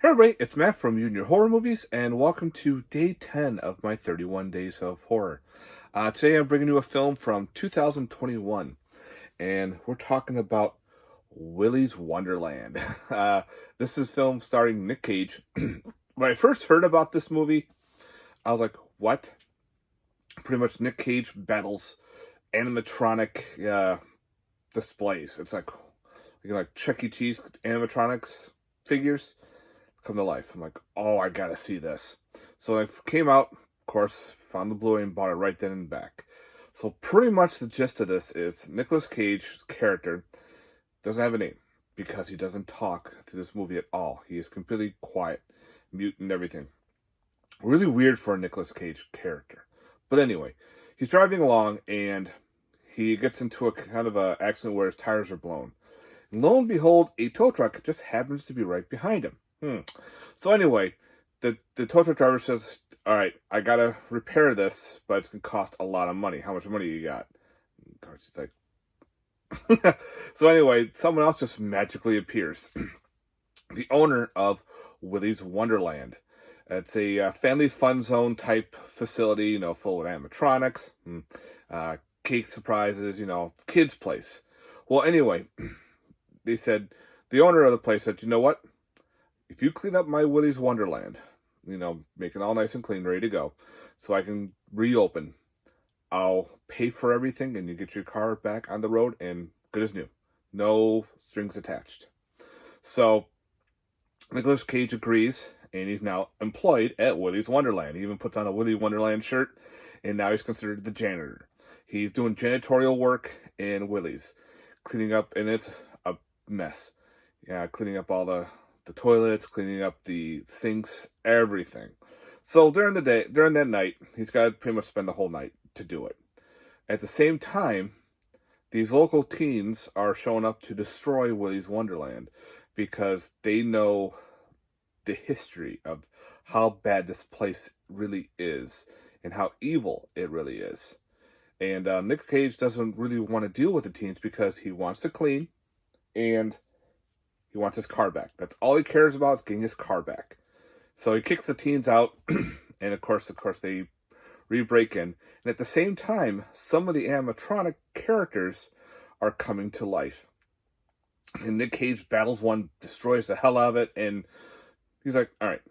Everybody, it's Matt from You and Your Horror Movies, and welcome to day 10 of my 31 Days of Horror. Today I'm bringing you a film from 2021, and we're talking about Willy's Wonderland. This is a film starring Nick Cage. When I first heard about this movie, I was like, what? Pretty much Nick Cage battles animatronic displays. It's like, Chuck E. Cheese animatronics figures come to life. I'm like, oh, I gotta see this. So I came out, of course, found the Blu-ray and bought it right then and back. So pretty much the gist of this is Nicolas Cage's character doesn't have a name because he doesn't talk through this movie at all. He is completely quiet, mute and everything. Really weird for a Nicolas Cage character. But anyway, he's driving along and he gets into a kind of a accident where his tires are blown. And lo and behold, a tow truck just happens to be right behind him. So anyway, the tow truck driver says, all right, I gotta repair this, but it's gonna cost a lot of money. How much money you got? He's like, so anyway, someone else just magically appears. The owner of Willy's Wonderland. It's a family fun zone type facility, full with animatronics, cake surprises, kids' place. Well, anyway, they said, the owner of the place said, you know what? If you clean up my Willy's Wonderland, make it all nice and clean, ready to go, so I can reopen, I'll pay for everything and you get your car back on the road and good as new. No strings attached. So Nicolas Cage agrees, and he's now employed at Willy's Wonderland. He even puts on a Willy Wonderland shirt, and now he's considered the janitor. He's doing janitorial work in Willy's, cleaning up, and it's a mess. Yeah, cleaning up all the toilets, cleaning up the sinks, everything. So during that night, he's got to pretty much spend the whole night to do it. At the same time, these local teens are showing up to destroy Willy's Wonderland because they know the history of how bad this place really is and how evil it really is. And Nick Cage doesn't really want to deal with the teens because he wants to clean and he wants his car back. That's all he cares about, is getting his car back. So he kicks the teens out, and of course they re-break in. And at the same time, some of the animatronic characters are coming to life. And Nick Cage battles one, destroys the hell out of it, and he's like, all right,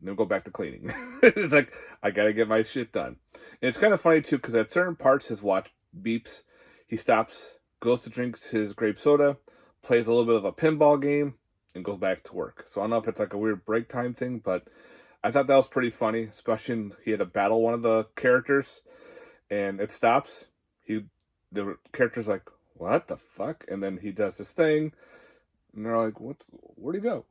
then go back to cleaning. It's like, I gotta get my shit done. And it's kind of funny, too, because at certain parts, his watch beeps. He stops, goes to drink his grape soda, plays a little bit of a pinball game, and goes back to work. So I don't know if it's like a weird break time thing, but I thought that was pretty funny, especially he had to battle one of the characters, and it stops. The character's like, what the fuck? And then he does this thing, and they're like, where'd he go?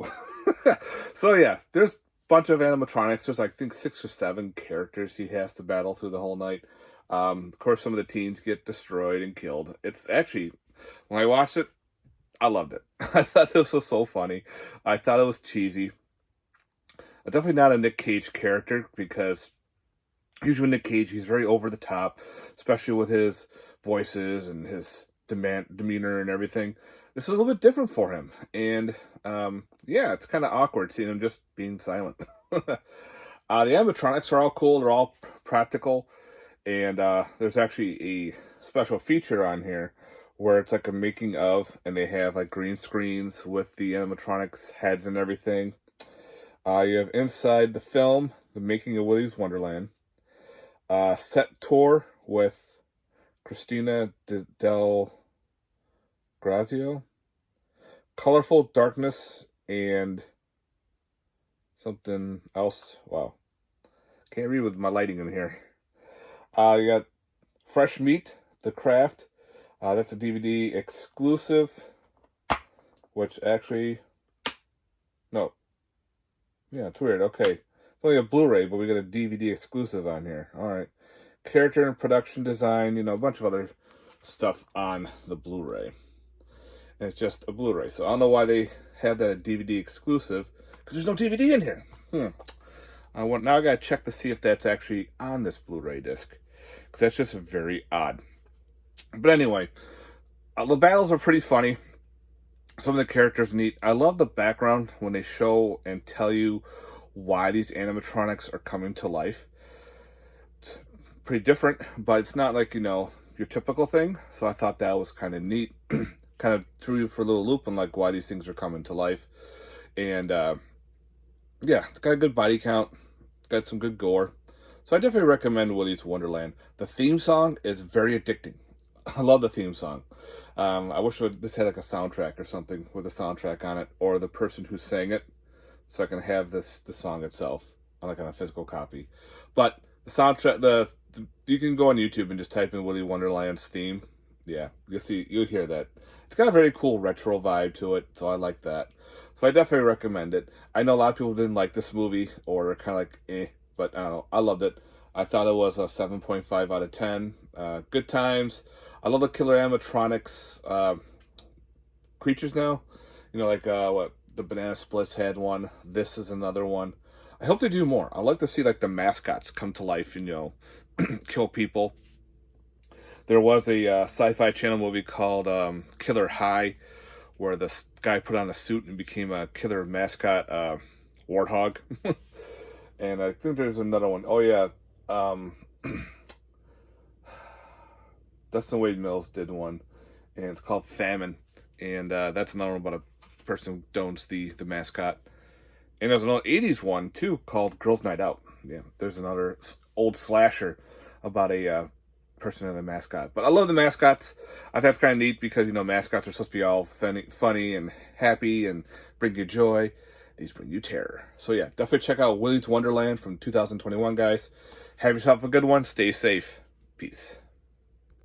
So yeah, there's a bunch of animatronics. There's, I think, 6 or 7 characters he has to battle through the whole night. Of course, some of the teens get destroyed and killed. It's actually, when I watched it, I loved it. I thought this was so funny. I thought it was cheesy. Definitely not a Nick Cage character, because usually Nick Cage, he's very over the top, especially with his voices and his demeanor and everything. This is a little bit different for him. And yeah, it's kind of awkward seeing him just being silent. The animatronics are all cool. They're all practical. And there's actually a special feature on here where it's like a making of, and they have like green screens with the animatronics heads and everything. You have inside the film, the making of Willy's Wonderland, set tour with Christina Del Grazio, colorful darkness, and something else. Wow, can't read with my lighting in here. You got Fresh Meat, The Craft. That's a DVD exclusive, which actually, no. Yeah, it's weird. Okay. It's only a Blu-ray, but we got a DVD exclusive on here. All right. Character and production design, a bunch of other stuff on the Blu-ray. And it's just a Blu-ray. So I don't know why they have that a DVD exclusive, because there's no DVD in here. Now I got to check to see if that's actually on this Blu-ray disc, because that's just very odd. But anyway, the battles are pretty funny. Some of the characters neat. I love the background when they show and tell you why these animatronics are coming to life. It's pretty different, but it's not like, your typical thing. So I thought that was kind of neat. Kind of threw you for a little loop on like why these things are coming to life. And yeah, it's got a good body count, got some good gore. So I definitely recommend Willy's Wonderland. The theme song is very addicting. I love the theme song. I wish this had like a soundtrack or something with a soundtrack on it, or the person who sang it, so I can have the song itself on like on a physical copy. But the soundtrack, you can go on YouTube and just type in Willy Wonderland's theme. Yeah, you'll hear that. It's got a very cool retro vibe to it, so I like that. So I definitely recommend it. I know a lot of people didn't like this movie, or kind of like but I don't know. I loved it. I thought it was a 7.5 out of 10. Good times. I love the killer animatronics creatures now. Like what the Banana Splits had one. This is another one. I hope they do more. I like to see like the mascots come to life and kill people. There was a Sci-Fi Channel movie called Killer High, where this guy put on a suit and became a killer mascot warthog. And I think there's another one. Oh yeah, Dustin Wade Mills did one, and it's called Famine, and that's another one about a person who dones the mascot. And there's another 80s one too called Girls Night Out. Yeah, there's another old slasher about a person and a mascot. But I love the mascots. I think it's kind of neat because mascots are supposed to be all funny and happy and bring you joy. These bring you terror. So yeah, definitely check out Willy's Wonderland from 2021, guys. Have yourself a good one. Stay safe. Peace.